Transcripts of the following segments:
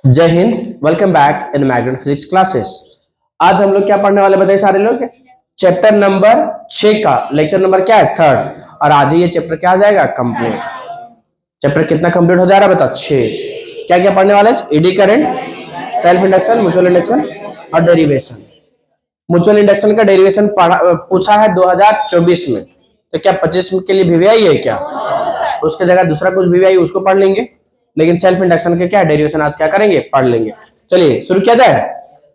जय Hind. Welcome back in magnetic physics classes. आज हम लोग क्या पढ़ने वाले बताइए सारे लोग। चैप्टर नंबर 6 का लेक्चर नंबर क्या है, 3rd। और आज ही ये चैप्टर क्या आ जाएगा, कंप्लीट। चैप्टर कितना कंप्लीट हो जा रहा है बताओ, 6। क्या क्या पढ़ने वाले, eddy current, self induction, mutual induction और डेरिवेशन। म्यूचुअल इंडक्शन का डेरिवेशन पूछा है 2024 में, तो क्या 25 के लिए वीवीआई है क्या? उसके जगह दूसरा कुछ वीवीआई उसको पढ़ लेंगे, लेकिन सेल्फ इंडक्शन के क्या डेरिवेशन आज क्या करेंगे, पढ़ लेंगे। चलिए शुरू किया जाए।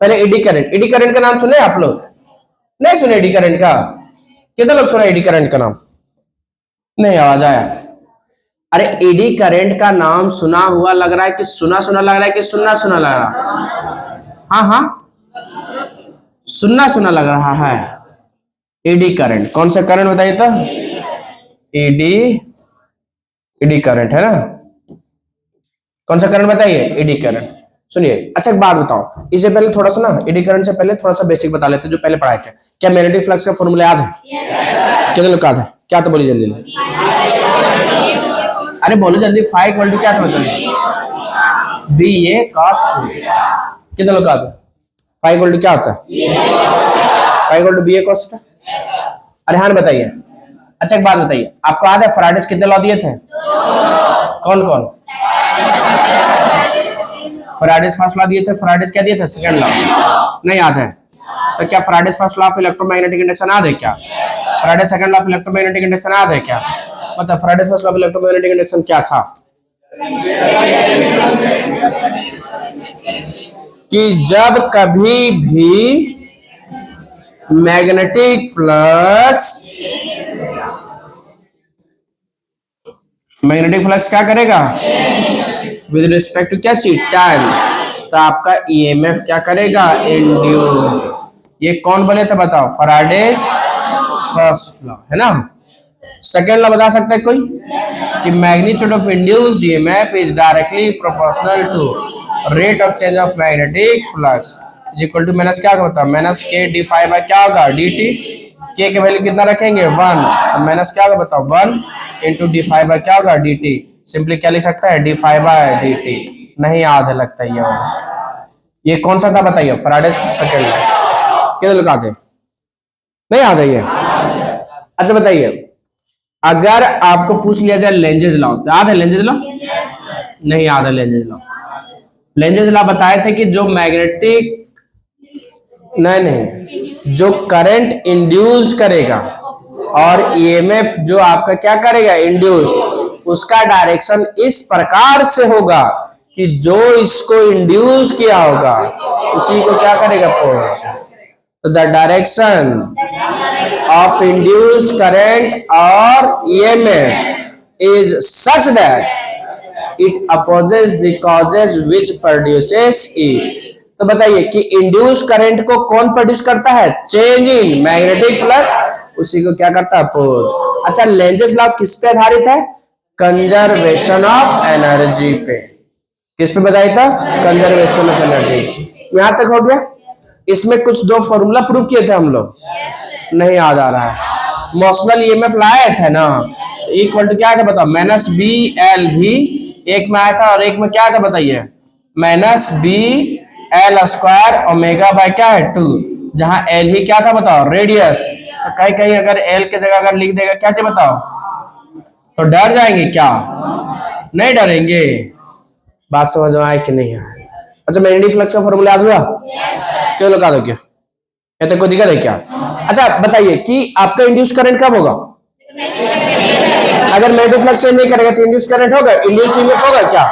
पहले एडी करंट। एडी करंट का नाम सुने आप लोग? नहीं सुने एडी करंट का? कितने लोग सुने एडी करंट का नाम? नहीं आवाज आया। अरे एडी करंट का नाम सुना हुआ लग रहा है कि सुना सुना लग रहा है कि सुनना सुना लग रहा? हाँ हाँ, सुनना सुना लग रहा है। एडी करंट कौन सा करंट बताइए तो? एडी, एडी करंट है ना? कौन सा करंट बताइए? Eddy current. सुनिए, अच्छा एक बात बताओ, इससे पहले थोड़ा सा ना एडी करंट से पहले थोड़ा सा बेसिक बता लेते हैं जो पहले पढ़ाए थे। क्या मैग्नेटिक फ्लक्स का फॉर्मूला याद है? कितने लोग याद है? क्या तो बोलिए जल्दी। अरे बोलो जल्दी। फाई इक्वल टू क्या था बताइए? B A cos theta. कितने लोग याद है? फाई इक्वल टू क्या होता है? Phi equal to B A cos theta. अरे हाँ बताइए। अच्छा एक बात बताइए, आपको याद है फैराडेस कितने लॉ दिए थे? कौन कौन? फैराडेस फर्स्ट लॉ दिए थे, फैराडेस क्या दिए थे? Second law. नहीं याद है? तो क्या Faraday's first law of electromagnetic induction याद है क्या? Faraday's second law of electromagnetic induction याद है क्या? मतलब Faraday's first law of electromagnetic induction क्या था? कि जब कभी भी मैग्नेटिक फ्लक्स क्या करेगा विद रिस्पेक्ट टू क्या चीज, टाइम, तो आपका ईएमएफ क्या करेगा, इंड्यूस। ये कौन बने थे बताओ? फैराडेस फर्स्ट लॉ है ना। सेकेंड लॉ बता सकता है कोई? कि magnitude of induced EMF is directly proportional to rate of change of magnetic flux is equal to minus क्या होता है, माइनस के डी फाई बाय क्या होगा, डी टी। के के वैल्यू कितना रखेंगे, 1, तो माइनस क्या होगा बताओ, 1 इंटू डी फाई बाय क्या होगा, डी टी। सिंपली क्या लिख सकता है, d phi by d t. नहीं याद है लगता है ये कौन सा था बताइए? Faraday's second law. कितने लोग आते? नहीं याद है ये? अच्छा बताइए, अगर आपको पूछ लिया जाए लेंजेस लॉ, याद है लेंजेस लॉ? नहीं याद है लेंजेस लॉ? लेंजेस लॉ बताए थे कि जो मैग्नेटिक नहीं जो करंट इंड्यूस करेगा और ईएमएफ जो आपका क्या करेगा, इंड्यूस, उसका डायरेक्शन इस प्रकार से होगा कि जो इसको इंड्यूस किया होगा उसी को क्या करेगा, फोर्स। तो the direction of induced current और EMF is such that it opposes the causes which produces it. तो बताइए कि इंड्यूस करंट को कौन प्रोड्यूस करता है, चेंज इन मैग्नेटिक फ्लक्स, उसी को क्या करता है, अपोज। अच्छा लेंजेस लॉ किस पे आधारित है? कंजर्वेशन ऑफ एनर्जी पे। किस पे बताया था? Conservation of energy. यहां तक हो गया। इसमें कुछ दो फॉर्मूला प्रूव किए थे हम लोग, नहीं याद आ रहा है। मोशनल ईएमएफ लाए थे ना, इक्वल टू क्या था बताओ, माइनस बी एल भी एक में आया था और एक में क्या था बताइए, minus B L square omega by क्या है 2, जहां एल ही क्या था बताओ, रेडियस। तो कहीं कहीं अगर एल के जगह अगर लिख देगा क्या चाहिए बताओ, तो डर जाएंगे क्या? नहीं डरेंगे। बात समझ में आए कि नहीं आए? अच्छा मैग्नेटिक फ्लक्स का फॉर्मूला याद हुआ? क्यों लगा दो क्या? या तो कोई दिक्कत है क्या? अच्छा बताइए कि आपका इंड्यूस करंट कब होगा? अगर मैग्नेटिक फ्लक्स चेंज नहीं करेगा तो इंड्यूस करंट होगा, इंड्यूस ईएमएफ होगा क्या?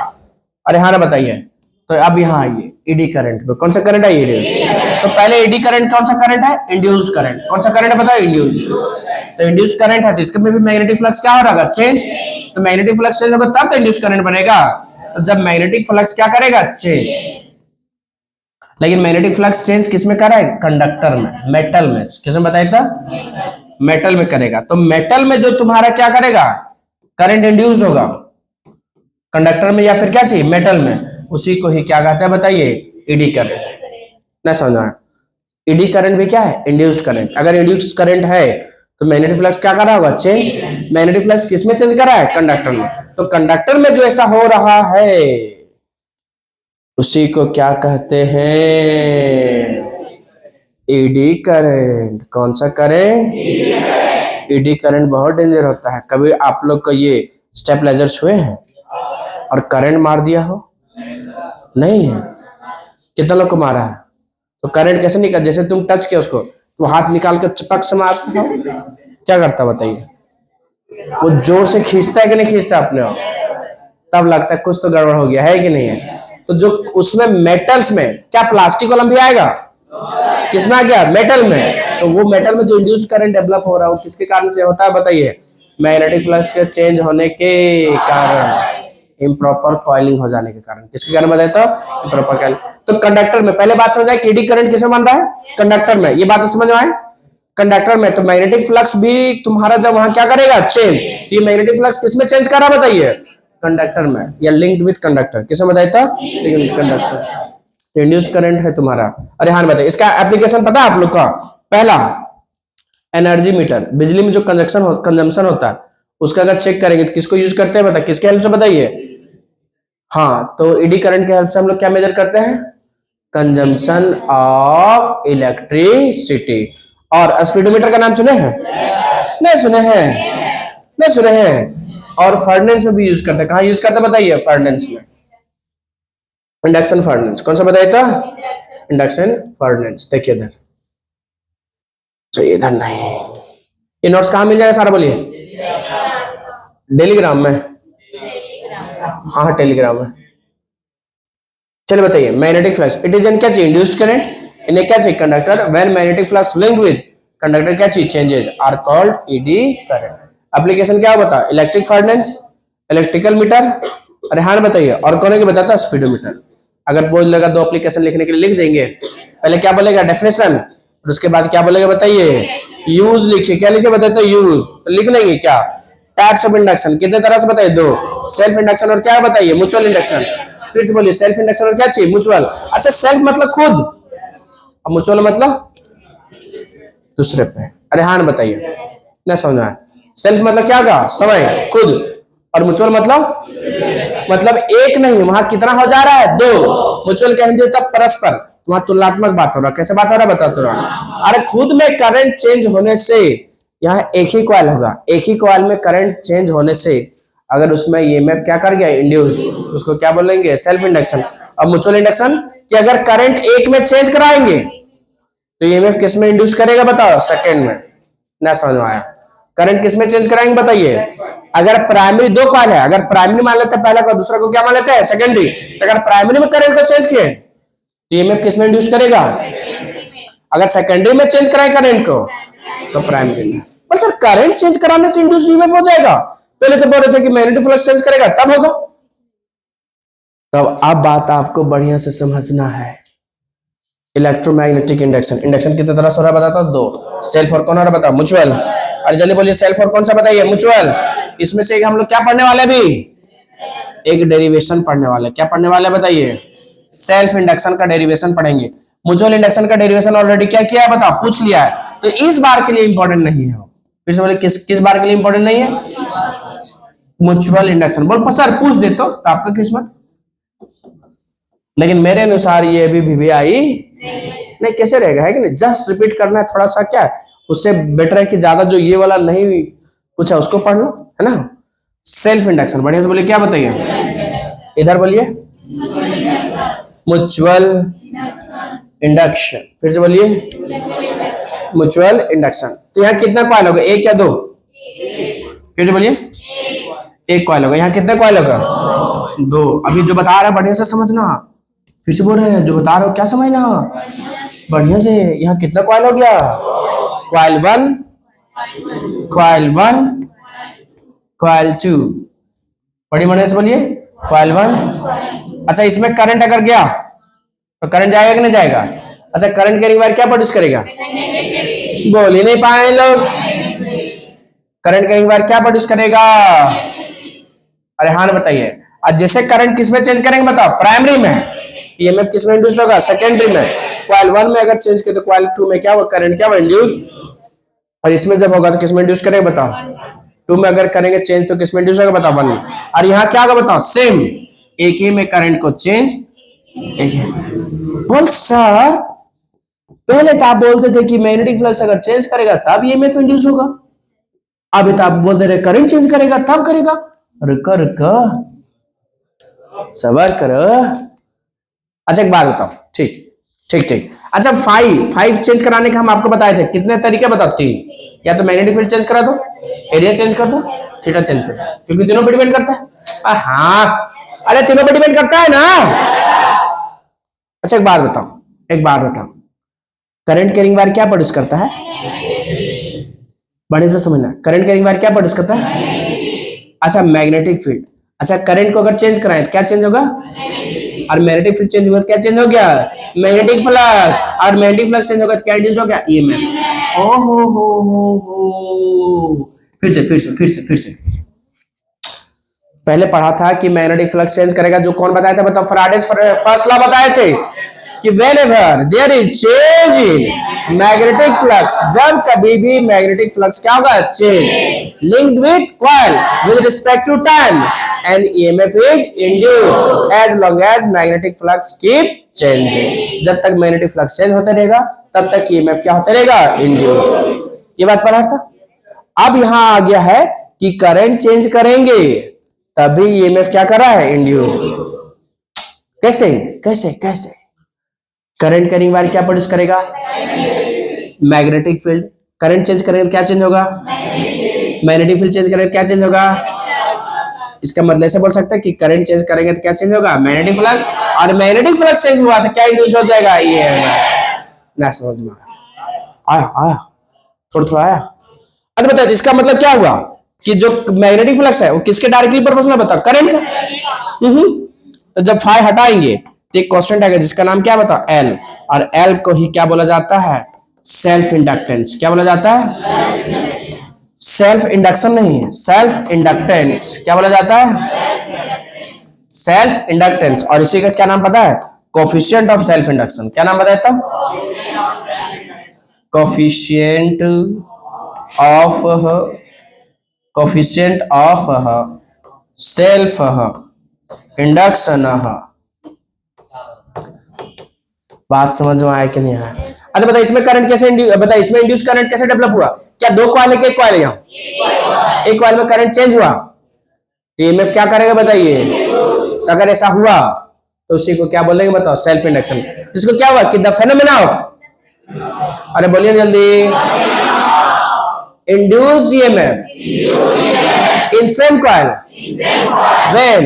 अरे हाँ ना बताइए। तो अब यहाँ आइए एडी करंट में, कौन सा करंट है एडी? तो पहले एडी करंट कौन सा करंट है, इंड्यूस करंट। कौन सा करंट है बताओ, इंड्यूस। तो इंड्यूस करंट है तो इसके में भी मैग्नेटिक फ्लक्स क्या हो रहा है, चेंज। तो मैग्नेटिक फ्लक्स चेंज होगा तब तो इंड्यूस करंट बनेगा। तो जब मैग्नेटिक फ्लक्स क्या करेगा, चेंज। लेकिन मैग्नेटिक फ्लक्स चेंज किस में कर रहा है, कंडक्टर में, मेटल में। किस में बताया था? मेटल में करेगा। तो मेटल में जो तुम्हारा क्या करेगा, करंट इंड्यूस होगा, कंडक्टर में या फिर क्या चाहिए, मेटल में, उसी को ही क्या कहते हैं बताइए, एडी करंट। ना समझा? एडी करंट भी क्या है, इंड्यूस्ड करंट। अगर इंड्यूस्ड करंट है तो मैग्नेटिक फ्लक्स क्या कर रहा होगा, चेंज। मैग्नेटिक फ्लक्स किस में चेंज कर रहा है, कंडक्टर में। तो कंडक्टर में जो ऐसा हो रहा है उसी को क्या कहते हैं? Eddy current. कौन सा करंट? ईडी करंट बहुत डेंजर होता है। कभी आप लोग को ये स्टेबलाइजर छुए हैं और करंट मार दिया हो? नहीं है। कितना लोग को मारा है? तो करंट कैसे निकल? जैसे तुम टच किया उसको तो हाथ निकाल कर चपक से मारते हो, क्या करता बताइए? वो जोर से खींचता है कि नहीं खींचता अपने आप? तब लगता है कुछ तो गड़बड़ हो गया है कि नहीं है। तो जो उसमें मेटल्स में क्या प्लास्टिक वाला भी आएगा? किसमें आ गया? मेटल में। तो वो मेटल में जो इंड्यूस्ड करंट डेवलप हो रहा है वो किसके कारण से होता है बताइए? मैग्नेटिक फ्लक्स के चेंज होने के कारण, इम्प्रॉपर कॉइलिंग हो जाने के कारण। किसके कारण बताए? तो इम्प्रॉपर कॉइलिंग। तो कंडक्टर में पहले बात समझ आए, ईडी करंट किसमें बन रहा है? कंडक्टर में। ये बात तो समझ में आए? कंडक्टर में। तो मैग्नेटिक फ्लक्स भी तुम्हारा जब वहां क्या करेगा? चेंज। तो ये मैग्नेटिक फ्लक्स किसमें चेंज कर रहा है बताइए? कंडक्टर में, या लिंक्ड विद कंडक्टर। किसमें बताया था? कंडक्टर। तो इंड्यूस्ड करंट है तुम्हारा। अरे हाँ बताइए, इसका एप्लीकेशन पता है आप लोग का? पहला, एनर्जी मीटर। बिजली में जो कंजम्पशन होता है उसका अगर चेक करेंगे तो किसको यूज करते हैं? बता, किसके हेल्प से बताइए? हाँ, तो ईडी करंट के हेल्प से हम लोग क्या मेजर करते हैं? Consumption of electricity. और स्पीडोमीटर का नाम सुने हैं? नहीं सुने हैं? नहीं सुने हैं। और फर्नेस में भी यूज करते हैं। कहाँ यूज करते हैं बताइए? फर्नेस में। Induction furnace. कौन सा बताइए था? Induction furnace. देखिए इधर, इधर नहीं। ये नोट्स कहाँ मिल जाएगा सारा बोलिए? टेलीग्राम में। हाँ टेलीग्राम में। चलिए बताइए, magnetic flux it is an क्या चीज? इंड्यूस्ड करंट इन्हें क्या चीज? Conductor. When magnetic flux linked with conductor क्या चीज? Changes are called eddy current. Application क्या बता? Electric furnace, electrical meter. अरे हाँ बताइए। और कौन है कि बताता? स्पीडोमीटर। अगर बोल लगा दो एप्लीकेशन लिखने के लिए लिख देंगे। पहले क्या बोलेगा? डेफिनेशन। और उसके बाद क्या बोलेगा बताइए? यूज लिखिए। क्या लिखे बताते? यूज। तो लिख लेंगे क्या? टाइप्स ऑफ इंडक्शन कितने तरह से बताइए? दो। सेल्फ इंडक्शन और क्या बताइए? Mutual induction. फिर से बोलिए, सेल्फ इंडक्शन और क्या चाहिए? म्यूचुअल। अच्छा, सेल्फ मतलब खुद और म्यूचुअल मतलब दूसरे पे। अरे हाँ बताइए, ना समझा? सेल्फ मतलब क्या का? समय, खुद। और म्यूचुअल मतलब एक नहीं, वहां कितना हो जा रहा है? दो। म्यूचुअल का हिंदी होता है परस्पर। वहां तुलनात्मक बात हो रहा है। कैसे बात हो रहा है बता तो रहा। अरे खुद में करंट चेंज होने से यहाँ एक ही कॉइल होगा। एक ही कॉइल में करंट चेंज होने से अगर उसमें ईएमएफ क्या कर गया? इंड्यूस, उसको क्या बोलेंगे? Self induction. और म्यूचुअल इंडक्शन कि अगर करंट एक में चेंज कराएंगे तो ईएमएफ किस में इंड्यूस करेगा बताओ? सेकंड में। ना समझ में आया? करंट किस में चेंज कराएंगे बताइए? अगर प्राइमरी दो कॉइल है, अगर प्राइमरी मान लेते हैं पहला को, दूसरा को क्या मान लेते हैं? सेकेंडरी। तो अगर प्राइमरी में करंट को चेंज किए तो ईएमएफ किस में इंड्यूस करेगा? अगर सेकेंडरी में चेंज कराए करंट को तो प्राइमरी में। पर सर करंट चेंज कराने से इंड्यूस ईएमएफ हो जाएगा? पहले तो बोल रहे थे कि मैग्नेटिक फ्लक्स चेंज करेगा तब होगा। तब अब बात आपको बढ़िया से समझना है। Electromagnetic induction. इंडक्शन कितने तरह से हो रहा है बताता? दो। सेल्फ और कौन हो रहा है बताओ? म्यूचुअल। अरे जल्दी बोलिए, सेल्फ और कौन सा बताइए? म्यूचुअल। इसमें से हम लोग क्या पढ़ने वाले अभी? एक डेरिवेशन पढ़ने वाले। क्या पढ़ने वाले बताइए? सेल्फ इंडक्शन का डेरिवेशन पढ़ेंगे। म्यूचुअल इंडक्शन का डेरिवेशन ऑलरेडी क्या किया है बताओ? पूछ लिया है। तो इस बार के लिए इंपॉर्टेंट नहीं है। फिर से बोले, किस बार के लिए इंपॉर्टेंट नहीं है? Mutual induction. बोल सर पूछ दे तो आपका किस्मत। लेकिन मेरे अनुसार ये अभी भी आई नहीं। कैसे रहेगा? है कि नहीं? जस्ट रिपीट करना है थोड़ा सा। क्या उससे बेटर है कि ज्यादा जो ये वाला नहीं पूछा उसको पढ़ लो, है ना? सेल्फ इंडक्शन बढ़िया से बोलिए। क्या बताइए? इधर बोलिए, म्यूचुअल इंडक्शन। फिर से बोलिए, म्यूचुअल इंडक्शन। तो यहाँ कितना कॉइल होगा? एक या दो? फिर से बोलिए, एक कॉइल होगा। यहाँ कितने कॉइल होगा? दो। अभी जो बता रहा है बढ़िया से समझना। फिर से बोल रहे हैं, जो बता रहे हो क्या समझना बढ़िया से। यहाँ कितना कॉइल हो गया? Coil one, coil one, coil two. बड़ी बढ़िया से बोलिए, कॉइल वन। अच्छा, इसमें करंट अगर गया तो करंट जाएगा कि नहीं जाएगा? अच्छा, करंट के बाद क्या प्रोड्यूस करेगा? बोल ही नहीं पाए लोग। करंट के बाद क्या प्रोड्यूस करेगा? अरे हाँ बताइए। आज जैसे करंट किस में चेंज करेंगे बताओ? प्राइमरी में। ईएमएफ किस में इंड्यूस होगा? सेकेंडरी में। कॉइल वन में अगर चेंज किया तो कॉइल टू में क्या होगा? करंट क्या होगा? इंड्यूस। और इसमें जब होगा तो किस में इंड्यूस करेगा बताओ? टू में अगर करेंगे चेंज तो किस में इंड्यूस होगा बताओ? वन में। और यहाँ क्या होगा बताओ? सेम। एक ही में करंट को चेंज एक है। बोल सर, पहले तो आप बोलते थे कि मैग्नेटिक फ्लक्स अगर चेंज करेगा तब ईएमएफ इंड्यूस होगा, अभी तो आप बोलते रहे करंट चेंज करेगा तब करेगा। रुको रुको, सबर करो। अच्छा एक बात बताओ, ठीक ठीक ठीक। अच्छा फाइव चेंज कराने का हम आपको बताए थे, कितने तरीके बताओ? 3। या तो मैग्नेटिक फील्ड चेंज करा दो, एरिया चेंज कर दो, थीटा चेंज कर दो, क्योंकि तीनों पे डिपेंड करता है। हाँ, अरे तीनों पे डिपेंड करता है ना। अच्छा एक बात बताओ, एक बात बताओ, करंट कैरिंग वायर क्या प्रोड्यूस करता है? बड़े से समझना, करंट कैरिंग वायर क्या प्रोड्यूस करता है? अच्छा मैग्नेटिक फील्ड। अच्छा करंट को अगर चेंज कराएं तो क्या चेंज होगा? और मैग्नेटिक फील्ड चेंज हुआ तो क्या चेंज हो गया? Magnetic flux. और मैग्नेटिक फ्लक्स चेंज होगा तो क्या इंड्यूस हो गया? ईएमएफ। ओ हो। फिर से पहले पढ़ा था कि मैग्नेटिक फ्लक्स चेंज करेगा, जो कौन बताया था बताओ? फैराडेज फर्स्ट लॉ बताए थे कि whenever there is change in magnetic flux, जब कभी भी मैग्नेटिक फ्लक्स क्या होगा? Change, linked with coil with respect to time, and EMF is induced as long as magnetic flux keep changing. जब तक मैग्नेटिक फ्लक्स चेंज होता रहेगा तब तक ईएमएफ क्या होता रहेगा? इंड्यूस। ये बात पढ़ा था। अब यहां आ गया है कि करंट चेंज करेंगे तभी ईएमएफ क्या कर रहा है? इंड्यूस्ड। कैसे कैसे कैसे? करंट कैरिंग वायर क्या प्रोड्यूस करेगा? Magnetic field. करंट चेंज करेंगे तो क्या चेंज होगा? मैग्नेटिक फील्ड चेंज करेंगे तो क्या चेंज होगा? इसका मतलब ऐसे बोल सकते हैं कि करंट चेंज करेंगे तो क्या चेंज होगा? Magnetic flux. और मैग्नेटिक फ्लक्स चेंज हुआ तो क्या इंड्यूस हो जाएगा? ये ना समझ में आया? आया थोड़ा थोड़ा आया। अच्छा बताओ, इसका मतलब क्या हुआ कि जो मैग्नेटिक फ्लक्स है वो किसके डायरेक्टली प्रोपोर्शनल बताओ? करंट का। तो जब फाई हटाएंगे तो एक कांस्टेंट आएगा जिसका नाम क्या बताओ? एल। और एल को ही क्या बोला जाता है? Self inductance. क्या बोला जाता है? सेल्फ इंडक्शन नहीं, सेल्फ इंडक्टेंस। क्या बोला जाता है? Self inductance. और इसी का क्या नाम पता है? Coefficient of self induction. क्या नाम बताया था? Coefficient of self induction. बात समझ में आया कि नहीं आया? अच्छा बता, इसमें करंट कैसे बता, इसमें इंड्यूस करंट कैसे डेवलप हुआ? क्या दो कॉइल है कि एक कॉइल है? यहाँ एक कॉइल में करंट चेंज हुआ तो ईएमएफ क्या करेगा बताइए? तो अगर ऐसा हुआ तो उसी को क्या बोलेंगे बताओ? Self induction. जिसको क्या हुआ कि द फेनोमेना ऑफ, अरे बोलिए जल्दी, induced EMF in same coil when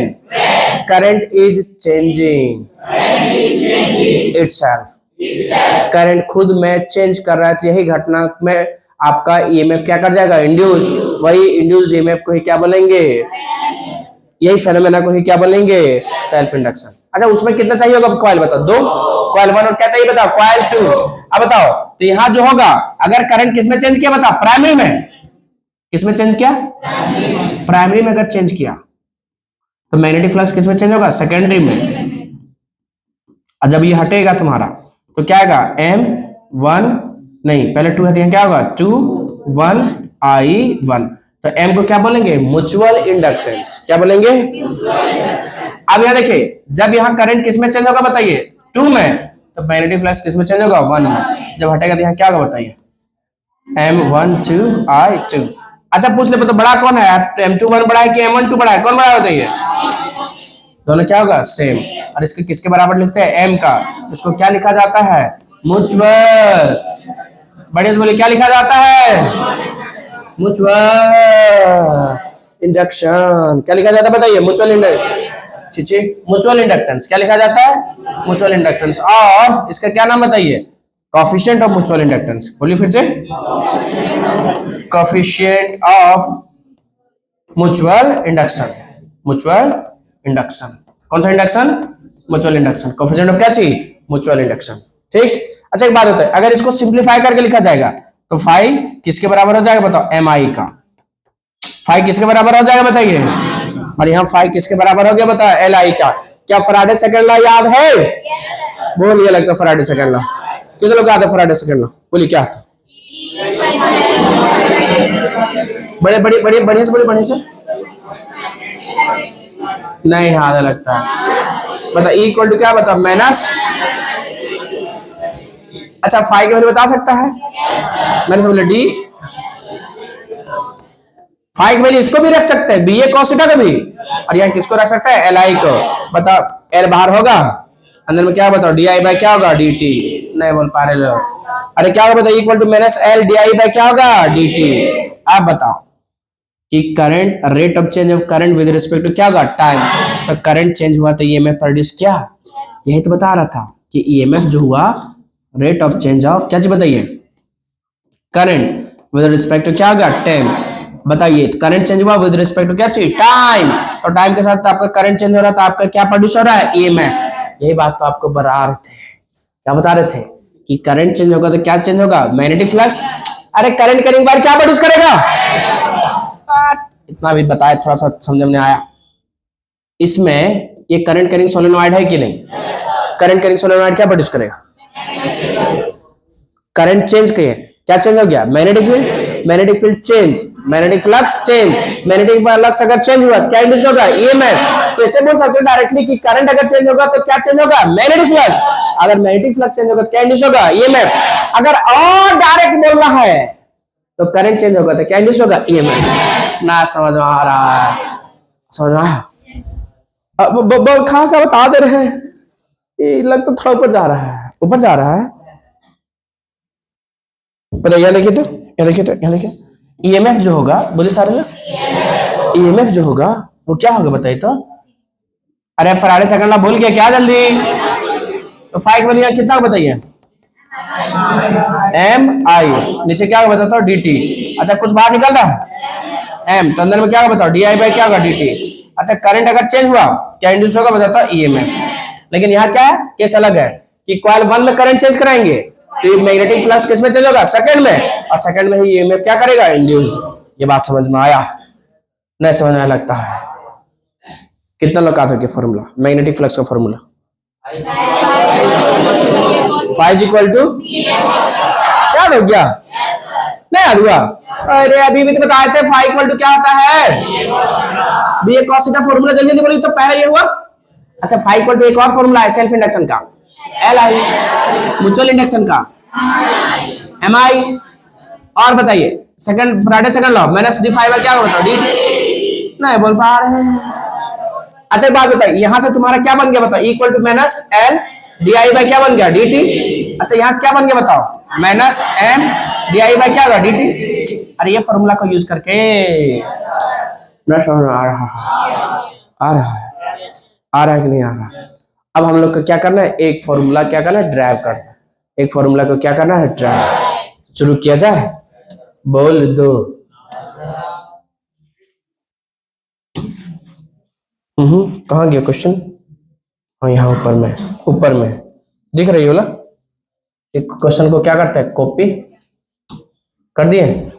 current is changing itself। Current खुद में चेंज कर रहा है तो यही घटना में आपका ईएमएफ क्या कर जाएगा? इंड्यूस। वही इंड्यूस्ड ईएमएफ को ही क्या बोलेंगे? यही फेनोमेना को ही क्या बोलेंगे? Self induction. अच्छा उसमें कितना चाहिए होगा कॉइल बताओ? 2 कॉइल 1 और क्या चाहिए बताओ? कॉइल 2। अब बताओ तो यहां जो होगा, अगर करंट किसमें चेंज किया बताओ? प्राइमरी में। किसमें चेंज किया? प्राइमरी में अगर चेंज किया तो मैग्नेटिक फ्लक्स किसमें चेंज होगा? सेकेंडरी में। और जब ये हटेगा तुम्हारा तो क्या आएगा? M1 नहीं, पहले 2 है, क्या होगा? 2 1 I1। तो M को क्या बोलेंगे? Mutual inductance. क्या बोलेंगे? अब यहां देखिए, जब यहां करंट किसमें चेंज होगा बताइए? 2 में। तो मैग्नेटिक फ्लक्स किसमें चेंज होगा? 1 में। जब हटेगा तो यहां क्या होगा बताइए? M1 2 I2। अच्छा पूछ ले, तो बड़ा कौन है? M2 1 बड़ा है कि M1 2 बड़ा है? कौन बड़ा है बताइए? दोनों क्या होगा? सेम। और इसके किसके बराबर लिखते हैं? M का। इसको क्या लिखा जाता है? म्यूचुअल। बड़े से बोले क्या लिखा जाता है? Mutual induction. क्या लिखा जाता है बताइए? Mutual inductance. म्यूचुअल इंडक्टेंस क्या लिखा जाता है? Mutual inductance. और इसका क्या नाम बताइए? Coefficient of mutual inductance. बोलिए फिर से, coefficient of mutual induction. Mutual induction कौन सा induction? Mutual induction. Coefficient of क्या चाहिए? Mutual induction. ठीक। अच्छा एक बात होता है, अगर इसको सिंप्लीफाई करके लिखा जाएगा तो फाई किसके बराबर हो जाएगा बताओ? एम आई का। फाई किसके बराबर हो जाएगा बताइए? और यहाँ फाई किसके बराबर हो गया बताओ? एल आई का। क्या फराडे सेकंड लॉ याद है? बोलिए, लगता है फराडे सेकंड लॉ। कितने लोग याद है फराडे सेकंड लॉ? बोलिए क्या था? बड़े बड़े बड़े बढ़िया से बोले, बढ़िया से। नहीं याद लगता है। बता ई इक्वल टू क्या बता माइनस। अच्छा फाइव की वैल्यू बता सकता है? मैंने समझ लिया डी फाइव की वैल्यू इसको भी रख सकते हैं बी ए कॉस थीटा का भी, और यहाँ किसको रख सकता है एल आई को। बता एल बाहर होगा, अंदर में क्या बताओ डी आई बाई क्या होगा डी टी। नहीं बोल पा रहे लोग। अरे क्या होगा बताओ equal to minus L d i by क्या होगा डी टी। आप बताओ कि current rate of change of current with respect to क्या होगा टाइम। तो करंट चेंज हुआ तो ईएमएफ प्रोड्यूस किया, यही तो बता रहा था कि ईएमएफ जो हुआ रेट ऑफ चेंज ऑफ क्या चीज बताइए करंट विद रिस्पेक्ट टू क्या होगा टाइम। बताइए करंट चेंज हुआ विद रिस्पेक्ट टू क्या चीज टाइम, तो टाइम के साथ आपका करंट चेंज हो रहा था, आपका क्या प्रोड्यूस हो रहा है ईएमएफ। यही बात तो आपको बता रहे थे, क्या बता रहे थे कि करंट चेंज होगा तो क्या चेंज होगा मैग्नेटिक फ्लक्स। अरे करंट करने के बाद क्या प्रोड्यूस करेगा, इतना भी बताया थोड़ा सा समझ में आया। इसमें ये करंट कैरिंग सोलेनॉइड है कि नहीं, करंट कैरिंग सोलेनॉइड क्या प्रोड्यूस करेगा करंट चेंज किए क्या चेंज हो गया magnetic field change, magnetic flux change, magnetic flux अगर चेंज हुआ क्या इंड्यूस होगा ईएमएफ। तो ऐसे बोल सकते हैं डायरेक्टली कि करंट अगर चेंज होगा तो क्या चेंज होगा मैग्नेटिक फ्लक्स, अगर मैग्नेटिक फ्लक्स चेंज होगा तो क्या इंड्यूस होगा ईएमएफ। अगर और डायरेक्ट बोलना है तो करंट चेंज होगा तो क्या इंड्यूस होगा ईएमएफ। ना समझ में आ रहा है, समझ में आया? कहाँ का बता दे रहे हैं, ये लगता तो थोड़ा ऊपर जा रहा है, ऊपर जा रहा है। पता यहाँ देखिए तो यहाँ देखिए तो यहाँ देखिए ईएमएफ जो होगा बोले सारे लोग ईएमएफ जो होगा वो क्या होगा बताइए तो। अरे फराडे सेकंड लॉ भूल गया क्या जल्दी, तो फाइव बन गया कितना बताइए एम आई, नीचे क्या होगा बताता हूँ डी टी। अच्छा कुछ बाहर निकल रहा है एम, तो अंदर में क्या होगा बताओ डी आई बाई क्या होगा डी टी। अच्छा करंट अगर चेंज हुआ क्या इंड्यूस होगा बताता हूँ ईएमएफ। लेकिन यहाँ क्या है केस अलग है कि कॉइल वन में करंट चेंज कराएंगे तो मैग्नेटिक फ्लक्स किस में चेंज होगा सेकंड में, और सेकंड में ही ईएमएफ क्या करेगा इंड्यूस्ड। ये बात समझ में आया नहीं समझ में लगता है। कितना लोग आता है फॉर्मूला मैग्नेटिक फ्लक्स का फॉर्मूला फाइव इक्वल टू याद हो गया नहीं याद हुआ। अरे अभी भी तो बताए थे फाइव इक्वल टू क्या होता है B A cos theta formula जल्दी जल्दी बोली तो पहले ये हुआ। अच्छा फाइव इक्वल टू एक और फॉर्मूला है सेल्फ इंडक्शन का एल आई, म्यूचुअल इंडक्शन का एम आई, और बताइए second Friday second law minus D five क्या होता है डी नहीं बोल पा रहे हैं। अच्छा बात बताइए यहाँ से तुम्हारा क्या बन गया बताओ equal to minus L d i by क्या बन गया डी टी। अच्छा यहाँ से क्या बन गया बताओ minus M d i by क्या होगा डी टी। अरे ये फॉर्मूला को यूज करके आ रहा है कि नहीं आ रहा। अब हम लोग को क्या करना है एक फॉर्मूला क्या करना है ड्राइव करना है, एक फॉर्मूला को क्या करना है ड्राइव। शुरू किया जाए बोल दो। कहाँ गया क्वेश्चन, हाँ यहाँ ऊपर में दिख रही होला। एक क्वेश्चन को क्या करते हैं कॉपी कर दिए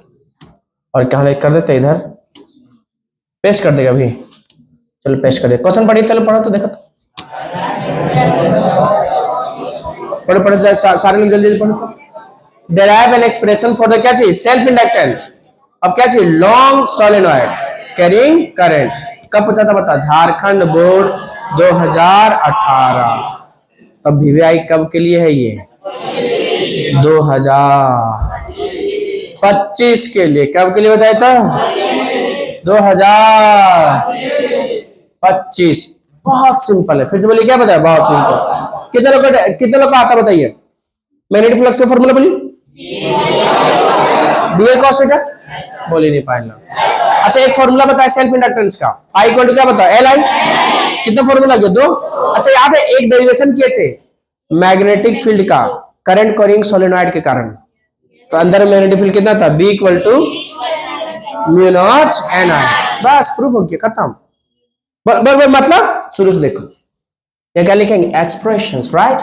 और कहाँ कर देते इधर पेस्ट कर देगा अभी। चलो पेस्ट कर दे क्वेश्चन पढ़िए, चलो पढ़ो तो देखो तो पढ़ो जाए सारे लोग जल्दी पढ़ो। Derive an expression for the क्या चाहिए सेल्फ इंडक्टेंस अब क्या चाहिए लॉन्ग सोलेनॉइड कैरिंग करंट। कब पूछा था बता झारखंड बोर्ड 2018। तब वीवीआई कब के लिए है ये 2025 के लिए। कब के लिए बताया था 2025। बहुत सिंपल है फिर से बोलिए क्या बताया बहुत सिंपल। कितने लोग का आता बताइए मैग्नेटिक फ्लक्स का फॉर्मूला बोलिए बी ए कॉस थीटा बोल ही नहीं पाएंगे। अच्छा एक फॉर्मूला बताया सेल्फ इंडक्टेंस का आई इक्वल टू क्या बताओ एल आई। कितना फॉर्मूला किया दो। अच्छा याद है एक डेरिवेशन किए थे मैग्नेटिक फील्ड का करंट कैरिंग सोलेनॉइड के कारण, तो अंदर मैग्नेटिक फील्ड कितना था B equal to mu naught n I. बस प्रूफ हो गया खत्म। मतलब शुरू से देखो ये क्या लिखेंगे एक्सप्रेशंस राइट।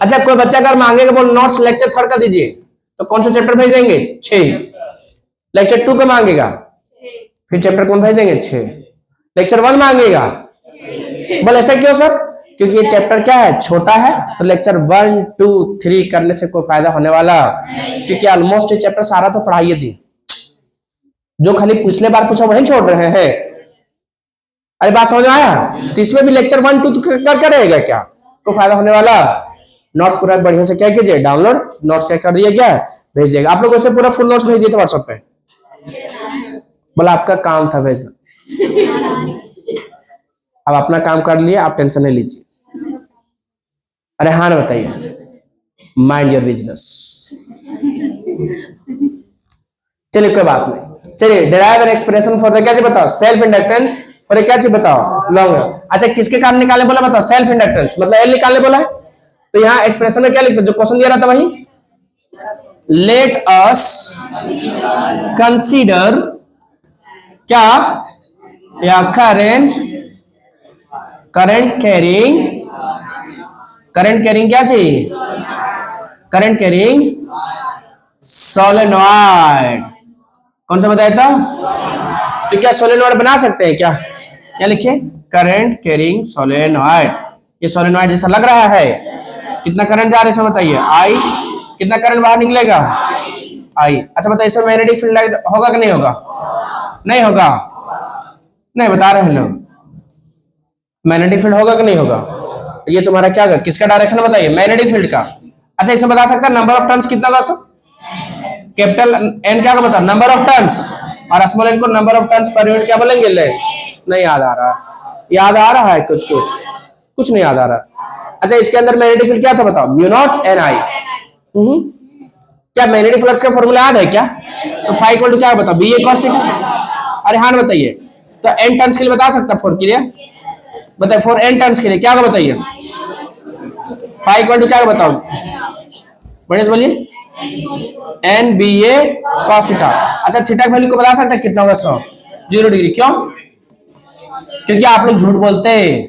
अच्छा कोई बच्चा अगर मांगेगा बोल नोट्स लेक्चर थर्ड का दीजिए तो कौन सा चैप्टर भेज देंगे 6। लेक्चर 2 का मांगेगा फिर चैप्टर कौन भेज देंगे 6। लेक्चर 1 मांगेगा बोल ऐसा क्यों सर क्योंकि ये चैप्टर क्या है छोटा है तो लेक्चर 1 2 3 करने से कोई फायदा होने वाला क्योंकि ऑलमोस्ट ये चैप्टर सारा तो पढ़ाइए दी जो खाली पिछले बार पूछा वही छोड़ रहे हैं। अरे बात समझ में आया? तो इसमें भी लेक्चर 1 2 कर रहेगा क्या तो फायदा होने वाला। नोट्स पूरा बढ़िया से क्या कीजिए डाउनलोड, नोट्स क्या कर दिया क्या भेज देगा। आप लोगों से पूरा फुल नोट्स भेज दिए थे व्हाट्सएप पे, बोला आपका काम था भेजना। अब अपना काम कर लिए, आप टेंशन नहीं लीजिए। अरे हाँ ना बताइए, माइंड योर बिजनेस। चलिए कोई बात नहीं। चलिए derive an expression for the क्या चीज बताओ, सेल्फ इंडक्टेंस फॉर क्या चीज बताओ, लॉन्ग। अच्छा किसके कारण निकालने बोला बताओ, सेल्फ इंडक्टेंस मतलब एल निकालने बोला है। तो यहाँ एक्सप्रेशन में क्या लिखते जो क्वेश्चन दिया रहा था वही, लेट अस कंसीडर क्या या करंट कैरिंग क्या चाहिए, करंट कैरिंग सोलेनॉइड। कौन सा बताया था? तो क्या सोलेनॉइड बना सकते हैं क्या? क्या लिखिए करंट कैरिंग सोलेनॉइड। ये सोलेनॉइड जैसा लग रहा है, कितना करंट जा रहा है इसमें बताइए, आई। कितना करंट बाहर निकलेगा, आई। अच्छा बताइए इसमें मैग्नेटिक फील्ड होगा कि नहीं होगा? नहीं होगा, नहीं बता रहे हैं लोग। मैग्नेटिक फील्ड होगा कि नहीं होगा? ये तुम्हारा क्या होगा, किसका डायरेक्शन बताइए, मैग्नेटिक फील्ड का। अच्छा इसमें बता सकता है नंबर ऑफ टर्न्स कितना होगा, कैपिटल एन क्या बता नंबर ऑफ टर्न्स, और स्मॉल एन को number of turns per unit क्या बोलेंगे, ले। नहीं याद आ रहा, याद आ रहा है कुछ नहीं याद आ रहा। अच्छा इसके अंदर मैग्नेटिक फील्ड क्या था बताओ, म्यू नॉट एन आई। क्या मैग्नेटिक फ्लक्स का फॉर्मूला याद है क्या? तो फाई इक्वल टू क्या बताओ, बी ए कॉस थीटा। अरे हाँ बताइए, तो एन टर्न्स के लिए बता सकता फॉर के लिए बताइए, फॉर एन टर्न्स के लिए क्या होगा बताइए, फाई इक्वल टू क्या बताओ, बढ़िया से बोलिए, N B A cos theta. अच्छा थीटा की वैल्यू को बता सकते हैं कितना होगा, 100 0 डिग्री। क्यों? क्योंकि आप लोग झूठ बोलते हैं।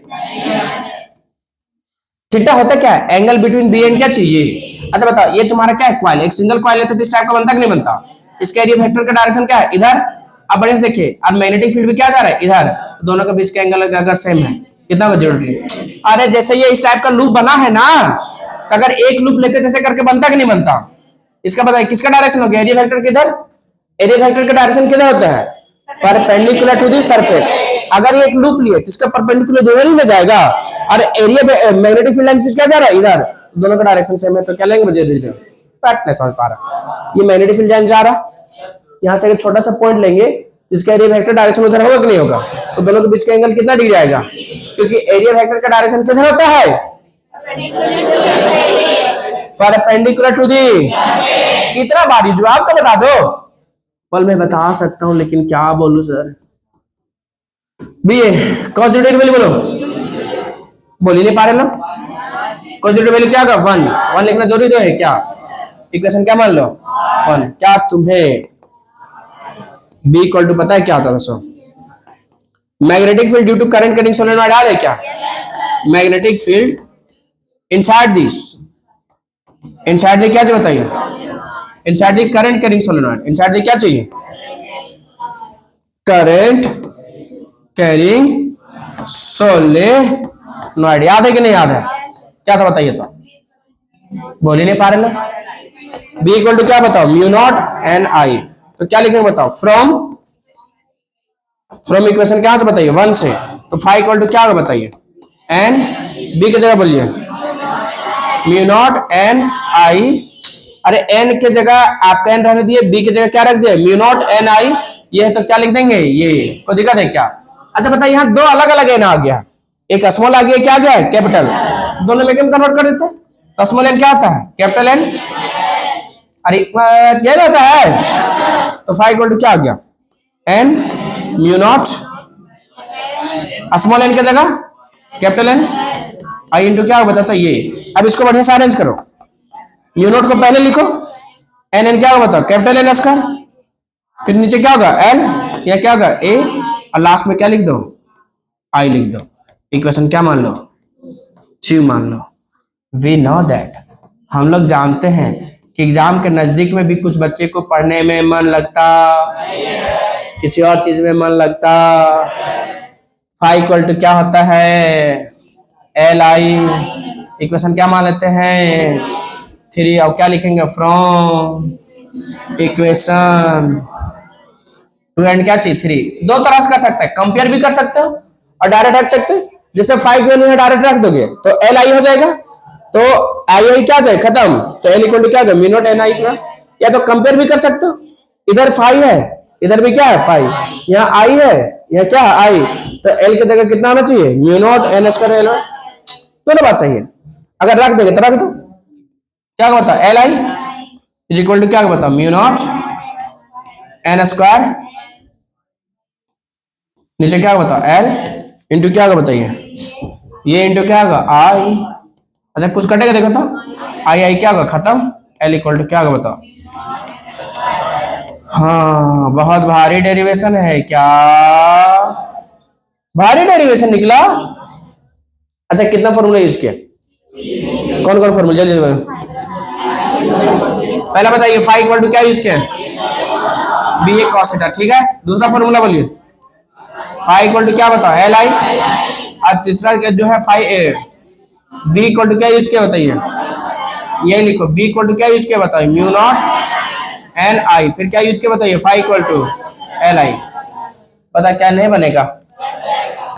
थीटा होता क्या है, एंगल बिटवीन बी एंड क्या चाहिए। अच्छा बताओ ये तुम्हारा क्या है, क्वाइल, एक सिंगल क्वाइल है तो इस टाइप का बनता कि नहीं बनता। इसका एरिया वेक्टर का डायरेक्शन क्या है, इधर। अब बढ़िया से देखिए, अब मैग्नेटिक फील्ड भी क्या जा रहा है, इधर। दोनों के बीच का एंगल अगर सेम है कितना होगा, 0 डिग्री। अरे जैसे ये इस टाइप का लूप बना है ना, तो अगर एक लूप लेते जैसे करके बनता कि नहीं बनता। इसका बताइए किसका डायरेक्शन हो गया, एरिया वेक्टर किधर, एरिया वेक्टर का डायरेक्शन किधर होता है, परपेंडिकुलर टू दी सरफेस। अगर ये एक लूप लिए तो इसका परपेंडिकुलर दोनों में जाएगा, और एरिया मैग्नेटिक फील्ड लाइन क्या जा रहा है, इधर। दोनों का डायरेक्शन सेम है तो क्या लेंगे, बजे पैट नहीं समझ पा रहा। ये मैग्नेटिक फील्ड लाइन जा रहा, यहाँ से एक छोटा सा पॉइंट लेंगे, इसका एरिया वेक्टर डायरेक्शन उधर होगा कि नहीं होगा, तो दोनों के बीच का एंगल कितना डिग्री आएगा, क्योंकि एरिया वेक्टर का डायरेक्शन किधर होता है, परपेंडिकुलर टू दी। इतना बारी जवाब तो बता दो। पल मैं बता सकता हूं लेकिन क्या बोलूं sir. B A cos value बोलो, बोल ही नहीं पा रहे लोग। कॉस वैल्यू क्या होगा, 1 लिखना जरूरी तो है क्या, इक्वेशन क्या मान लो 1। क्या तुम्हें बी इक्वल टू पता है क्या होता था, so magnetic field due to current carrying solenoid याद है क्या, magnetic field inside this, inside the क्या चाहिए बताइए, inside the current carrying solenoid, inside the क्या चाहिए, करंट कैरिंग सोलेनॉइड। याद है कि नहीं याद है, क्या था बताइए, तो बोल ही नहीं पा रहे लोग। बी इक्वल टू क्या बताओ, म्यू नॉट एन आई। तो क्या लिखेंगे बताओ, फ्रॉम इक्वेशन क्या से बताइए 1 से, तो फाई इक्वल टू क्या होगा बताइए, एन बी की जगह बोलिए म्यू नॉट एन आई। अरे एन के जगह आपका एन रहने दिए, बी की जगह क्या रख दिए, म्यू नॉट एन आई। ये है तो क्या लिख देंगे, ये को दिक्कत है क्या। अच्छा बताइए यहाँ दो अलग अलग एन आ गया, एक स्मॉल आ गया, क्या आ गया है कैपिटल, दोनों में कन्वर्ट कर देते हैं। तो स्मॉल एन क्या होता है, कैपिटल एन। अरे क्या होता है, तो फाई इक्वल टू क्या आ गया, n mu naught small n की जगह कैपिटल एन आई इंटू क्या बताता ये। अब इसको बढ़िया से अरेंज करो, म्यू नॉट को पहले लिखो, एन एन क्या होगा बताओ, कैपिटल एन स्क्वायर, फिर नीचे क्या होगा एल, या क्या होगा ए, और लास्ट में क्या लिख दो, आई लिख दो। इक्वेशन क्या मान लो, 2 मान लो। वी नो दैट, हम लोग जानते हैं कि एग्जाम के नजदीक में भी कुछ बच्चे को पढ़ने में मन लगता, किसी और चीज में मन लगता। फाई इक्वल टू क्या होता है, एल आई। इक्वेशन क्या मान लेते हैं 3, और क्या लिखेंगे, फ्रॉम इक्वेशन 2 एंड क्या चाहिए 3। दो तरह से कर सकते हैं, कंपेयर भी कर सकते हो और डायरेक्ट रख सकते हैं। जैसे 5 वैल्यू है डायरेक्ट रख दोगे तो एल आई हो जाएगा, तो आई आई क्या जाए खत्म, तो एल इक्वल टू क्या म्यू नॉट एन आई। या तो कंपेयर भी कर सकते हो, इधर 5 है इधर भी क्या है 5, यहाँ आई है यहाँ क्या है आई, तो एल की जगह कितना आना चाहिए mu naught n square L. दोनों बात सही है। अगर रख देंगे तो रख दो, क्या बता L I is equal to क्या बता म्यू नॉट एन स्क्वायर, नीचे क्या बता एल इंटू क्या बताइए ये इंटू क्या होगा आई। अच्छा कुछ कटेगा देखो तो, आई आई क्या होगा खत्म, एल इक्वल टू क्या होगा बताओ। हाँ बहुत भारी डेरिवेशन है क्या, भारी डेरिवेशन निकला। अच्छा कितना फॉर्मूला यूज किया, कौन कौन फॉर्मूला जल्दी पहला बताइए। फाइव इक्वल टू क्या यूज किया बी ए कॉस थीटा, ठीक है। दूसरा फॉर्मूला बोलिए फाइव इक्वल टू क्या बताओ एल आई, और तीसरा जो है phi A B equal to क्या यूज किया बताइए, ये लिखो बी इक्वल टू क्या यूज किया बताइए म्यू नॉट एन आई, फिर क्या यूज किया बताइए phi equal to L I. पता क्या नहीं बनेगा,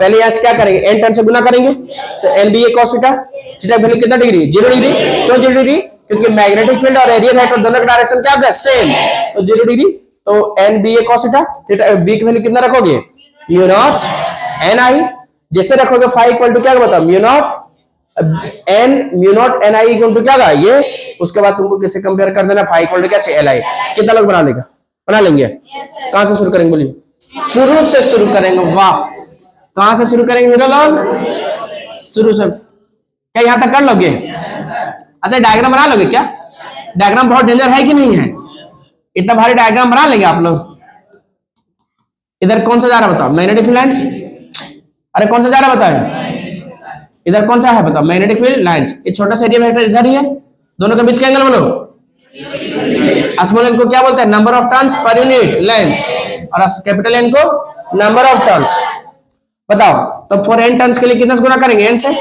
पहले यहां से क्या करेंगे एन टर्म से गुना करेंगे, तो N B A cos theta, theta value कितना डिग्री 0 डिग्री, क्यों 0 डिग्री क्योंकि मैग्नेटिक फील्ड और एरिया वेक्टर दोनों का डायरेक्शन क्या होता है सेम, तो 0 डिग्री, तो N B A cos theta, theta B की वैल्यू कितना रखोगे म्यू नॉट एन आई, जैसे रखोगे फाइव इक्वल टू क्या बताओ mu naught n mu naught n i equal to क्या होगा ये, उसके बाद तुमको किससे कंपेयर कर देना फाइव इक्वल टू क्या चाहिए एल आई। कितना लोग बना लेगा, बना लेंगे। कहां से शुरू करेंगे बोलिए, शुरू से शुरू करेंगे, वाह कहां से शुरू करेंगे मेरे लोग, शुरू से। क्या यहां तक कर लोगे, अच्छा डायग्राम बना लोगे क्या, डायग्राम बहुत डेंजर है कि नहीं है, इतना भारी डायग्राम बना लेंगे आप लोग। इधर कौन सा जा रहा बताओ मैग्नेटिक फील्ड लाइंस, अरे कौन सा जा रहा बताओ, इधर कौन सा है बताओ मैग्नेटिक फील्ड लाइंस, ये छोटा सा एरिया वेक्टर इधर ही है, दोनों के बीच का एंगल बोलो, स्मॉल एन को क्या बोलते हैं number of turns per unit length, और कैपिटल एन को नंबर ऑफ टर्न्स। बताओ तो फॉर एन टर्न्स के लिए कितना गुना करेंगे एन से,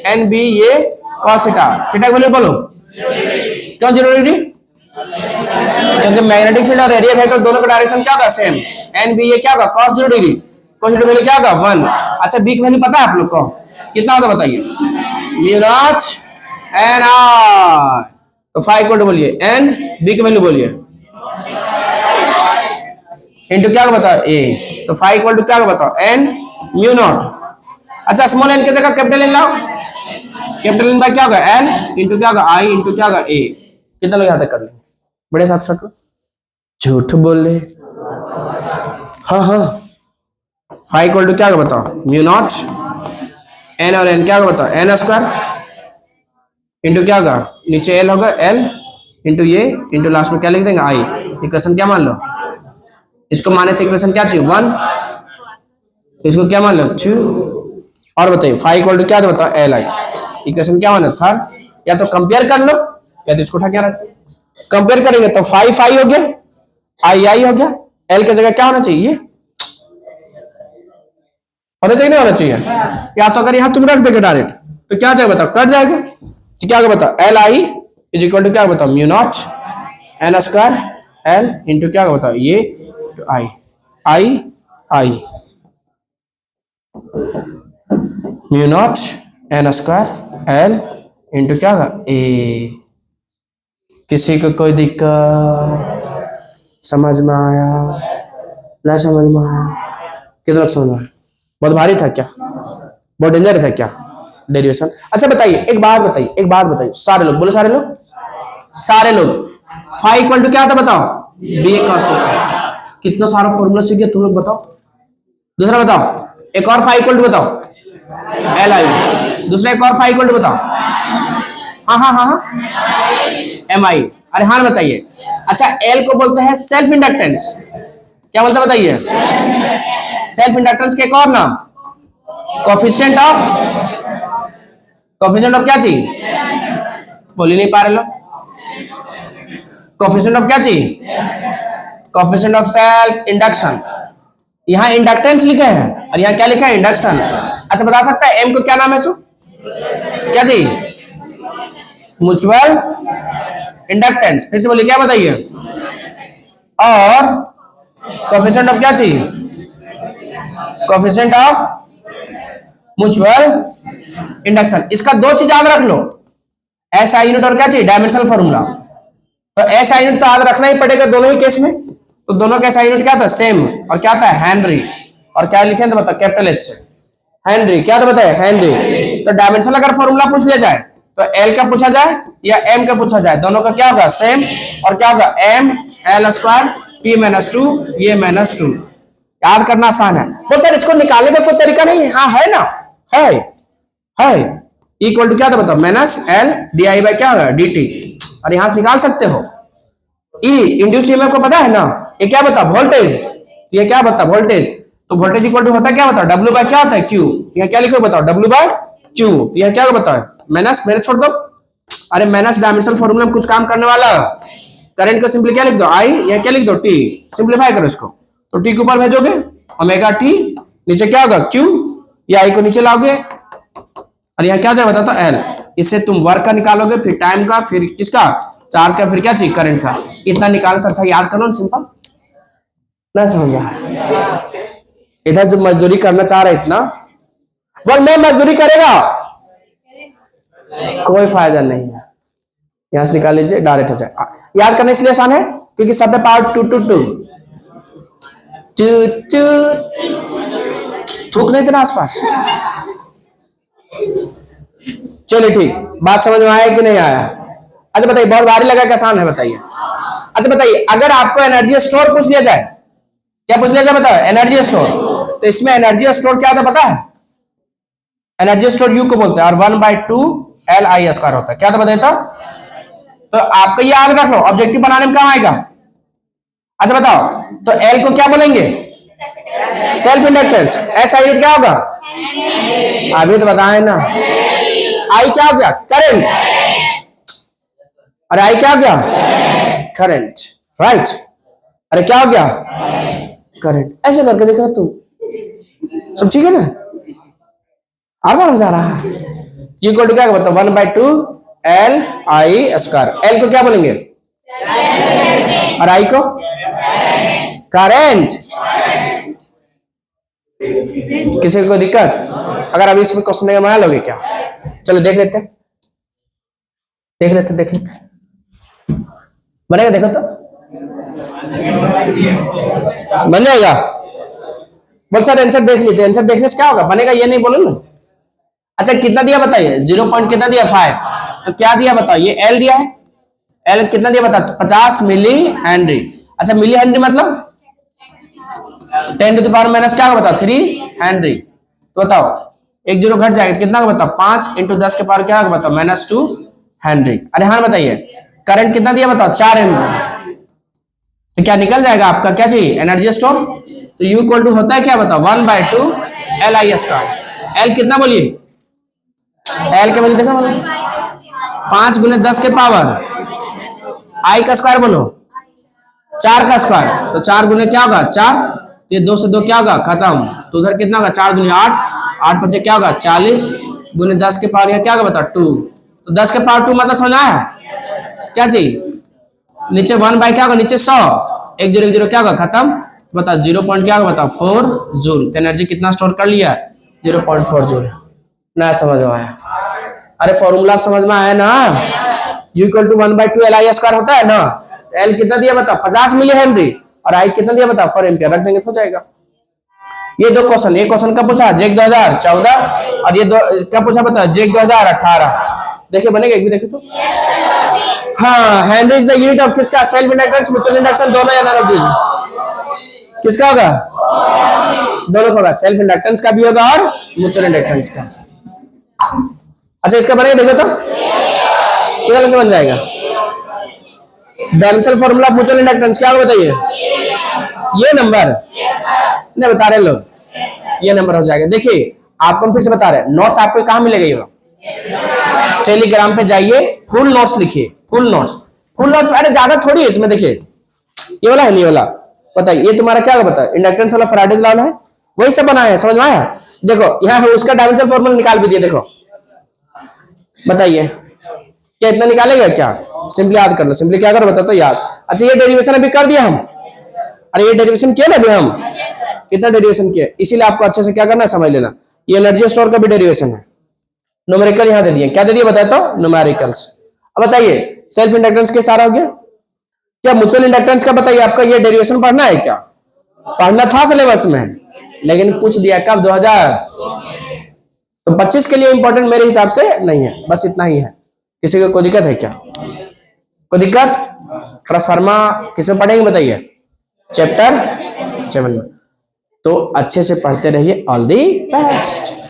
N B A cos theta, theta की वैल्यू बोलो क्यों 0 डिग्री, क्योंकि मैग्नेटिक फील्ड और एरिया वेक्टर दोनों का डायरेक्शन क्या होगा सेम, एन बी ए क्या होगा cos 0 डिग्री, cos 0 वैल्यू क्या होगा 1। अच्छा बी की वैल्यू पता है आप लोग को कितना होता बताइए म्यू नॉट एन आई, तो 5 इक्वल टू बोलिए एन बी की वैल्यू बोलिए इनटू क्या बताओ ए, तो 5 इक्वल टू क्या बताओ एन म्यू नॉट। अच्छा स्मॉल एन की जगह कैपिटल एन लाओ, कैपिटल एन बाय क्या होगा एन इनटू क्या होगा आई इनटू क्या होगा ए। कितना लोग यहां तक कर लेंगे, बड़े साथ रखो, झूठ बोले, हाँ हाँ 5 इक्वल टू क्या होगा बताओ म्यू नॉट एन और एन क्या होगा बताओ एन स्क्वायर इंटू क्या होगा नीचे एल होगा एल इंटू ये इंटू लास्ट में क्या लिख देंगे आई। इक्वेशन क्या मान लो, इसको माने थे इक्वेशन क्या चाहिए 1, इसको क्या मान लो 2, और बताइए 5 इक्वल टू क्या था बताओ एल आई, इक्वेशन क्या माना थर्ड, या तो कंपेयर कर लो या तो इसको उठा के रख, कंपेयर करेंगे तो 5 आई हो गया आई आई हो गया, एल की जगह क्या होना चाहिए होना चाहिए नहीं होना चाहिए, या तो अगर यहां तुम रख देगे डायरेक्ट तो क्या जाएगा बताओ कट जाएगा, तो क्या बताओ L I is equal to क्या बताओ mu naught n square L into क्या बताओ ये I I I mu naught n square L into क्या ए। किसी को कोई दिक्कत समझ में आया ना, समझ में आया कितना लोग समझ में आया, बहुत भारी था क्या, बहुत डेंजर था क्या डेरिवेशन। अच्छा बताइए एक बात बताइए, एक बात बताइए सारे लोग बोलो, सारे लोग, सारे लोग 5 इक्वल टू क्या था बताओ बी ए कॉस थीटा, कितना सारा फॉर्मूला सीख गए तुम लोग बताओ। दूसरा बताओ एक और 5 इक्वल टू बताओ एल आई, दूसरा एक और 5 इक्वल टू बताओ हाँ हाँ हाँ हाँ एम आई, अरे हाँ बताइए। अच्छा एल को बोलते हैं सेल्फ इंडक्टेंस, क्या बोलते हैं बताइए सेल्फ इंडक्टेंस के एक और नाम कोफिशिएंट ऑफ क्या चाहिए, बोल ही नहीं पा रहे लोग, कोफिशिएंट ऑफ क्या चाहिए कोफिशिएंट ऑफ सेल्फ इंडक्शन, यहाँ इंडक्टेंस लिखे हैं और यहाँ क्या लिखा है इंडक्शन। अच्छा बता सकता है एम को क्या नाम है सो क्या चाहिए म्यूचुअल इंडक्टेंस, फिर से बोलिए क्या बताइए, और कोफिशिएंट ऑफ क्या चाहिए कोफिशिएंट ऑफ म्यूचुअल इंडक्शन। इसका दो चीज याद रख लो, एस आई यूनिट और क्या चाहिए, डायमेंशनल फॉर्मूला। तो एस आई यूनिट तो याद रखना ही पड़ेगा दोनों ही केस में। तो दोनों का एस आई यूनिट क्या था, सेम। और क्या था, हेनरी। और क्या लिखे तो बता, कैपिटल एच से हेनरी। क्या तो बताए, हेनरी। तो डायमेंशनल अगर फॉर्मूला पूछ लिया जाए तो एल का पूछा जाए या एम का पूछा जाए, दोनों का क्या होगा, सेम। और क्या होगा, M L square P minus two, ये माइनस टू। याद करना आसान है। बोल सर इसको निकालने का कोई तरीका नहीं है? हाँ है ना, है। इक्वल टू क्या था बताओ, minus L d i by क्या होगा, डी टी। और यहां से निकाल सकते हो। ई इंड्यूस ईएमएफ को पता है ना, ये क्या बता, वोल्टेज। ये क्या बता, वोल्टेज। तो वोल्टेज इक्वल टू होता है क्या बताओ, डब्ल्यू बाय क्या होता है, क्यू। यहाँ क्या लिखो बताओ, डब्ल्यू बाय क्यू। यह क्या बताओ, माइनस, मेरे छोड़ दो। अरे माइनस डायमेंशनल फॉर्मूला में कुछ काम करने वाला। करंट को सिंपली क्या लिख दो, आई। यहाँ क्या लिख दो, टी। सिंपलीफाई करो इसको, तो टी के ऊपर भेजोगे ओमेगा टी, नीचे क्या होगा, क्यू। या आई को नीचे लाओगे और यहाँ क्या जाए बताता, एल। इससे तुम वर्क का निकालोगे, फिर टाइम का, फिर किसका, चार्ज का, फिर क्या चाहिए, करंट का। इतना निकाल से अच्छा याद करो, सिंपल ना, समझा। इधर जो मजदूरी करना चाह रहे इतना, बोल मैं मजदूरी करेगा, कोई फायदा नहीं है। यहां से निकाल लीजिए, डायरेक्ट हो जाए। याद करने इसलिए आसान है क्योंकि सब पे power two two two two. थूक नहीं देना आसपास। चलिए ठीक, बात समझ में आया कि नहीं आया? अच्छा बताइए, बहुत भारी लगा कि आसान है, बताइए। अच्छा बताइए, अगर आपको एनर्जी स्टोर पूछ लिया जाए, क्या पूछ लिया जाए बताओ, एनर्जी स्टोर। तो इसमें एनर्जी स्टोर क्या होता है पता है, एनर्जी स्टोर यू को बोलते हैं, और 1/2 एल आई स्क्वायर होता है। क्या तो बताइए तो आपको ये याद रख लो, ऑब्जेक्टिव बनाने में काम आएगा। अच्छा बताओ, तो एल को क्या बोलेंगे, self inductance. S I unit क्या होगा, अभी तो बताए ना। आई क्या हो गया, करंट। अरे आई क्या हो गया, करंट, राइट। अरे क्या हो गया, करंट। ऐसे करके देख रहा तू, सब ठीक है ना, आवाज आ रहा है। इक्वल टू क्या बताओ, 1/2 एल आई स्क्वायर। एल को क्या बोलेंगे, और आई को करंट। किसी को दिक्कत? अगर अभी इसमें क्वेश्चन नहीं बना लोगे क्या? चलो देख लेते बनेगा, देखो तो बन जाएगा। बोल सर आंसर देख लेते, आंसर देखने से क्या होगा, बनेगा ये नहीं बोलो ना। अच्छा कितना दिया बताइए, 0 पॉइंट कितना दिया, 5। तो क्या दिया बताओ, ये एल दिया है। एल कितना दिया बता, 50 मिली हेनरी। अच्छा मिली हेनरी मतलब 10 टू द पावर माइनस क्या बता, 3 हेनरी। तो बताओ एक जीरो घट जाएगा, कितना का बताओ, 5 × 10 के पावर क्या बताओ, -2 हेनरी। अरे हाँ बताइए, करंट कितना दिया बताओ, 4 एम्पीयर। तो क्या निकल जाएगा आपका, क्या चाहिए, एनर्जी स्टोर। तो यू इक्वल टू होता है क्या बताओ, 1/2 एल आई स्क्वायर। एल कितना बोलिए, एल के वैल्यू देखो, 5 × 10 के पावर, आई का स्क्वायर बोलो, 4 का स्क्वायर। तो 4 गुने क्या होगा, 4। ये 2 से 2 क्या होगा, खत्म। तो उधर कितना होगा, 4 × 8, 8 × 5 क्या होगा, 40 × 10 के पावर क्या होगा बता, 2। तो 10 के पावर 2 मतलब समझ आया, क्या चाहिए, नीचे 1 क्या होगा, नीचे 100, 1 0 1 0 क्या होगा, खत्म। बता 0 पॉइंट क्या होगा बता, 4 जूल। तो एनर्जी कितना स्टोर कर लिया, 0.4 जूल। ना समझ में आया? अरे फॉर्मूला समझ में आया ना, U = 1/2 एल आई स्क्वायर होता है ना। एल कितना दिया बता, 50 मिली हेनरी, और आई कितना दिया बता, 4 एम्पियर। रख देंगे तो हो जाएगा। ये दो क्वेश्चन, एक क्वेश्चन का पूछा जेक 2014, और ये दो क्या पूछा बता, जेक 2018। देखिए बनेगा, एक भी देखे तो। हाँ, Henry is the unit of किसका, सेल्फ इंडक्टेंस, म्यूचुअल इंडक्शन, दोनों या नन ऑफ दीज। किसका होगा, दोनों का होगा, सेल्फ इंडक्टेंस का भी होगा और म्यूचुअल इंडक्टेंस का। अच्छा इसका बनेगा, देखो तो क्या समझ जाएगा। डायमेंशनल फॉर्मूला म्यूचुअल इंडक्टेंस क्या होगा बताइए, ये नंबर नहीं बता रहे लोग, ये नंबर हो जाएगा। देखिए आपको फिर से बता रहे, नोट्स आपको कहां मिलेगा, ये टेलीग्राम पे जाइए, फुल नोट्स लिखिए, फुल नोट्स। अरे ज्यादा थोड़ी है इसमें, देखिए ये वाला है, ये वाला बताइए, ये तुम्हारा क्या होगा बताइए, इंडक्टेंस वाला फैराडेज लॉ है, वही सब बनाया है, समझ में आया। देखो यहाँ है उसका डायमेंशनल फॉर्मूला निकाल भी दिए, देखो बताइए क्या इतना निकालेगा क्या, सिंपली याद कर लो, सिंपली क्या करो बता तो याद। अच्छा ये डेरिवेशन अभी कर दिया हम, अरे ये डेरिवेशन किया ना अभी हम, कितना डेरिवेशन किया, इसीलिए आपको अच्छे से क्या करना है समझ लेना। ये एनर्जी स्टोर का भी डेरिवेशन है। न्यूमेरिकल यहां दे दिए, क्या दे दिए बताता हूं, न्यूमेरिकल्स। अब बताइए सेल्फ इंडक्टेंस के सारा हो गया क्या? म्यूचुअल इंडक्टेंस का बताइए, आपका ये डेरिवेशन पढ़ना है क्या? पढ़ना था सिलेबस में, लेकिन पूछ दिया कब, 2000। तो 25 के लिए इंपॉर्टेंट मेरे हिसाब से नहीं है, बस इतना ही है। किसी को कोई दिक्कत है क्या? कोई दिक्कत? ट्रांसफार्मा किसमें पढ़ेंगे बताइए? चैप्टर 7 में। तो अच्छे से पढ़ते रहिए। All the best.